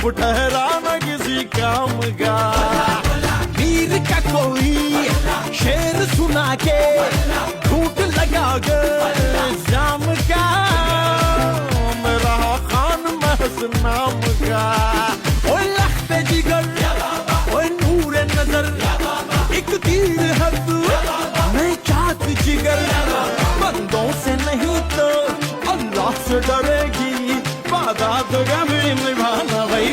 अब ठहरा न किसी काम का। वीर का कोई शेर सुना के झूठ लगा कर जाम का, मेरा खान महस नाम का। ओए लख्ते जिगर, ओए नूरे नजर, एक तीर है तू, मैं चाहत जिगर। बंदों से नहीं तो अल्लाह से डरेगी, वादा तो कभी निभाना भाई।